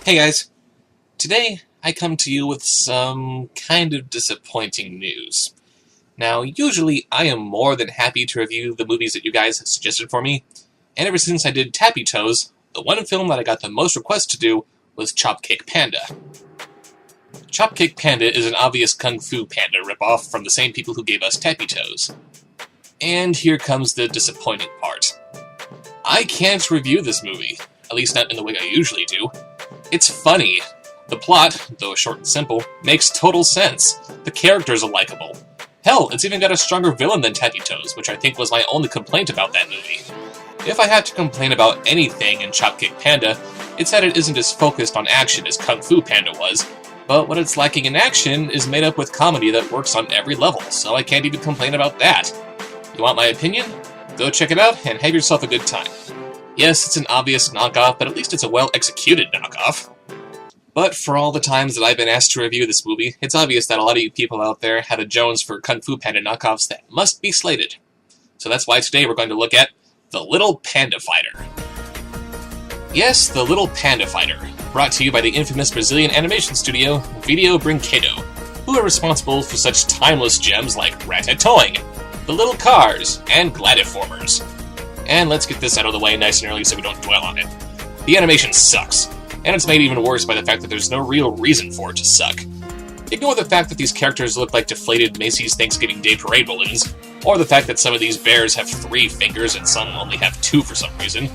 Hey guys, today I come to you with some kind of disappointing news. Now, usually I am more than happy to review the movies that you guys have suggested for me, and ever since I did Tappy Toes, the one film that I got the most requests to do was Chopcake Panda. Chopcake Panda is an obvious Kung Fu Panda ripoff from the same people who gave us Tappy Toes. And here comes the disappointing part. I can't review this movie, at least not in the way I usually do. It's funny. The plot, though short and simple, makes total sense. The characters are likable. Hell, it's even got a stronger villain than Tappy Toes, which I think was my only complaint about that movie. If I had to complain about anything in Chopcake Panda, it's that it isn't as focused on action as Kung Fu Panda was, but what it's lacking in action is made up with comedy that works on every level, so I can't even complain about that. You want my opinion? Go check it out and have yourself a good time. Yes, it's an obvious knockoff, but at least it's a well-executed knockoff. But for all the times that I've been asked to review this movie, it's obvious that a lot of you people out there had a Jones for Kung Fu Panda knockoffs that must be slated. So that's why today we're going to look at The Little Panda Fighter. Yes, The Little Panda Fighter, brought to you by the infamous Brazilian animation studio Video Brinquedo, who are responsible for such timeless gems like Ratatouille, The Little Cars, and Gladiformers. And let's get this out of the way nice and early so we don't dwell on it. The animation sucks, and it's made even worse by the fact that there's no real reason for it to suck. Ignore the fact that these characters look like deflated Macy's Thanksgiving Day Parade balloons, or the fact that some of these bears have 3 fingers and some only have 2 for some reason.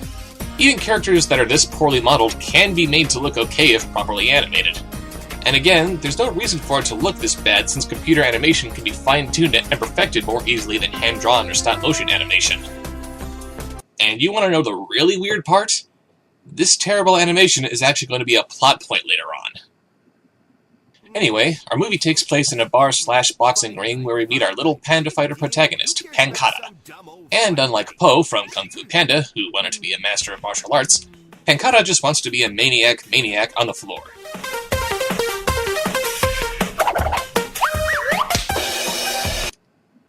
Even characters that are this poorly modeled can be made to look okay if properly animated. And again, there's no reason for it to look this bad since computer animation can be fine-tuned and perfected more easily than hand-drawn or stop-motion animation. And you want to know the really weird part? This terrible animation is actually going to be a plot point later on. Anyway, our movie takes place in a bar/boxing ring where we meet our little panda fighter protagonist, Pankata. And unlike Po from Kung Fu Panda, who wanted to be a master of martial arts, Pankata just wants to be a maniac on the floor.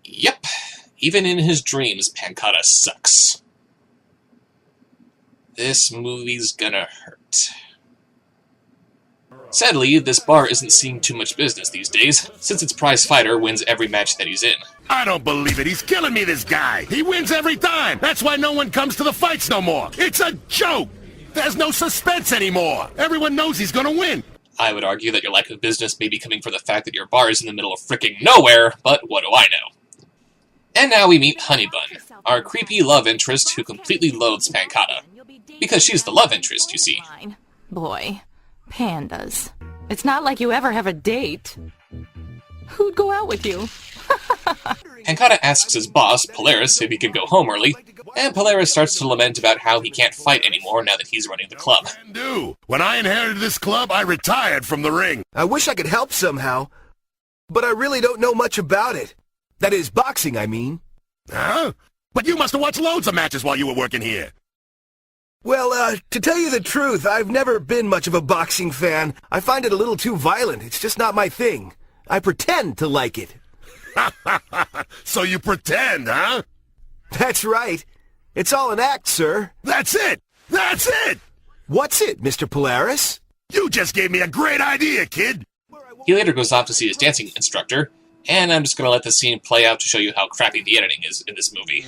Yep, even in his dreams, Pankata sucks. This movie's gonna hurt. Sadly, this bar isn't seeing too much business these days, since its prize fighter wins every match that he's in. I don't believe it. He's killing me, this guy. He wins every time. That's why no one comes to the fights no more. It's a joke. There's no suspense anymore. Everyone knows he's gonna win. I would argue that your lack of business may be coming from the fact that your bar is in the middle of fricking nowhere, but what do I know? And now we meet Honeybun, our creepy love interest who completely loathes Pankata. Because she's the love interest, you see. Boy, pandas. It's not like you ever have a date. Who'd go out with you? Pankata asks his boss, Polaris, if he can go home early, and Polaris starts to lament about how he can't fight anymore now that he's running the club. When I inherited this club, I retired from the ring. I wish I could help somehow, but I really don't know much about it. That is, boxing, I mean. Huh? But you must have watched loads of matches while you were working here. Well, to tell you the truth, I've never been much of a boxing fan. I find it a little too violent. It's just not my thing. I pretend to like it. So you pretend, huh? That's right. It's all an act, sir. That's it! That's it! What's it, Mr. Polaris? You just gave me a great idea, kid! He later goes off to see his dancing instructor, and I'm just going to let the scene play out to show you how crappy the editing is in this movie.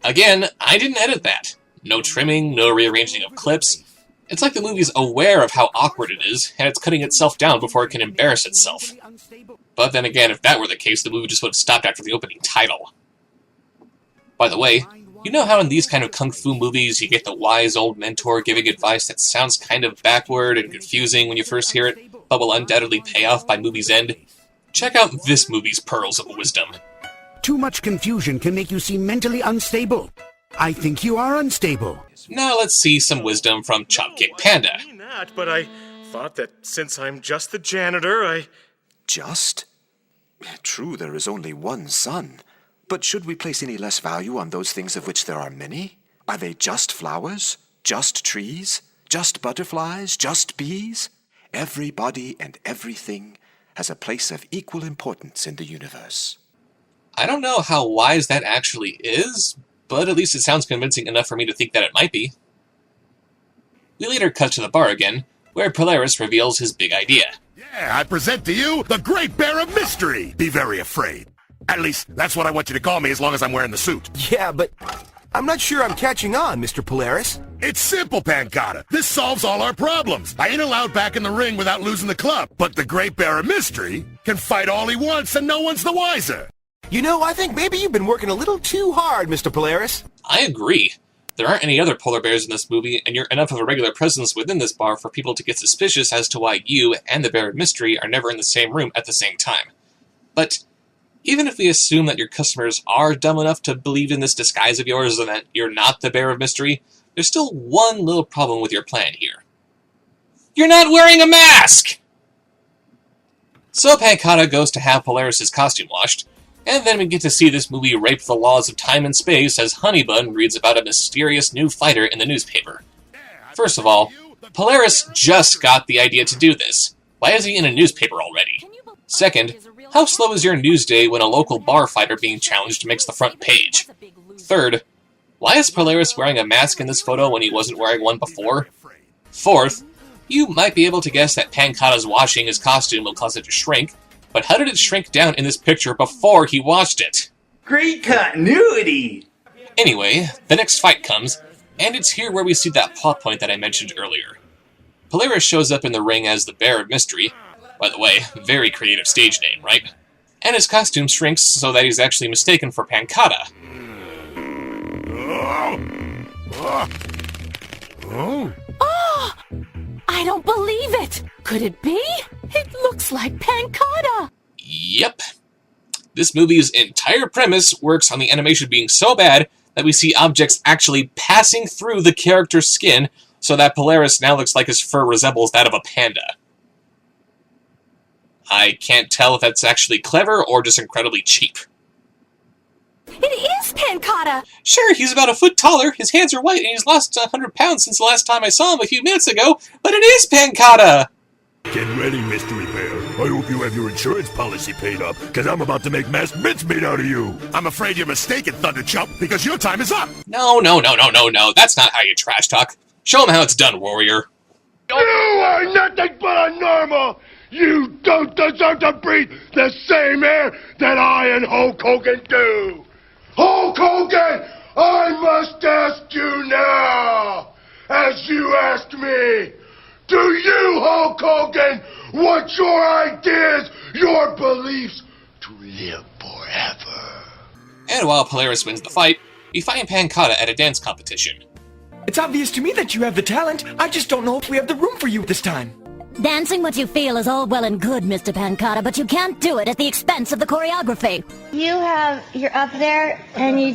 Again, I didn't edit that. No trimming, no rearranging of clips. It's like the movie's aware of how awkward it is, and it's cutting itself down before it can embarrass itself. But then again, if that were the case, the movie just would have stopped after the opening title. By the way, you know how in these kind of kung fu movies you get the wise old mentor giving advice that sounds kind of backward and confusing when you first hear it, but will undoubtedly pay off by movie's end? Check out this movie's pearls of wisdom. Too much confusion can make you seem mentally unstable. I think you are unstable. Now let's see some wisdom from Chopcake Panda. But I thought that since I'm just the janitor, I... Just? True, there is only one sun. But should we place any less value on those things of which there are many? Are they just flowers? Just trees? Just butterflies? Just bees? Everybody and everything has a place of equal importance in the universe. I don't know how wise that actually is, but at least it sounds convincing enough for me to think that it might be. We later cut to the bar again, where Polaris reveals his big idea. Yeah, I present to you the Great Bear of Mystery. Be very afraid. At least, that's what I want you to call me as long as I'm wearing the suit. Yeah, but I'm not sure I'm catching on, Mr. Polaris. It's simple, Pancata. This solves all our problems. I ain't allowed back in the ring without losing the club. But the Great Bear of Mystery can fight all he wants and no one's the wiser. You know, I think maybe you've been working a little too hard, Mr. Polaris. I agree. There aren't any other polar bears in this movie, and you're enough of a regular presence within this bar for people to get suspicious as to why you and the Bear of Mystery are never in the same room at the same time. But even if we assume that your customers are dumb enough to believe in this disguise of yours and that you're not the Bear of Mystery, there's still one little problem with your plan here. You're not wearing a mask! So Pancata goes to have Polaris' costume washed, and then we get to see this movie rape the laws of time and space as Honeybun reads about a mysterious new fighter in the newspaper. First of all, Polaris just got the idea to do this. Why is he in a newspaper already? Second, how slow is your news day when a local bar fighter being challenged makes the front page? Third, why is Polaris wearing a mask in this photo when he wasn't wearing one before? Fourth, you might be able to guess that Pancata's washing his costume will cause it to shrink, but how did it shrink down in this picture before he washed it? Great continuity! Anyway, the next fight comes, and it's here where we see that plot point that I mentioned earlier. Polaris shows up in the ring as the Bear of Mystery. By the way, very creative stage name, right? And his costume shrinks so that he's actually mistaken for Pancata. Oh! I don't believe it! Could it be? It looks like Pancata! Yep. This movie's entire premise works on the animation being so bad that we see objects actually passing through the character's skin so that Polaris now looks like his fur resembles that of a panda. I can't tell if that's actually clever or just incredibly cheap. It is Pancata! Sure, he's about a foot taller, his hands are white, and he's lost 100 pounds since the last time I saw him a few minutes ago, but it is Pancata! Get ready, Mystery Bear. I hope you have your insurance policy paid up, because I'm about to make mass mincemeat out of you. I'm afraid you're mistaken, Thunderchump, because your time is up. No, that's not how you trash talk. Show him how it's done, warrior. You are nothing but a normal! You don't deserve to breathe the same air that I and Hulk Hogan do! Hulk Hogan, I must ask you now, as you asked me, do you, Hulk Hogan, want your ideas, your beliefs, to live forever? And while Polaris wins the fight, we find Pancata at a dance competition. It's obvious to me that you have the talent. I just don't know if we have the room for you this time. Dancing what you feel is all well and good, Mr. Pancata, but you can't do it at the expense of the choreography. You're up there and you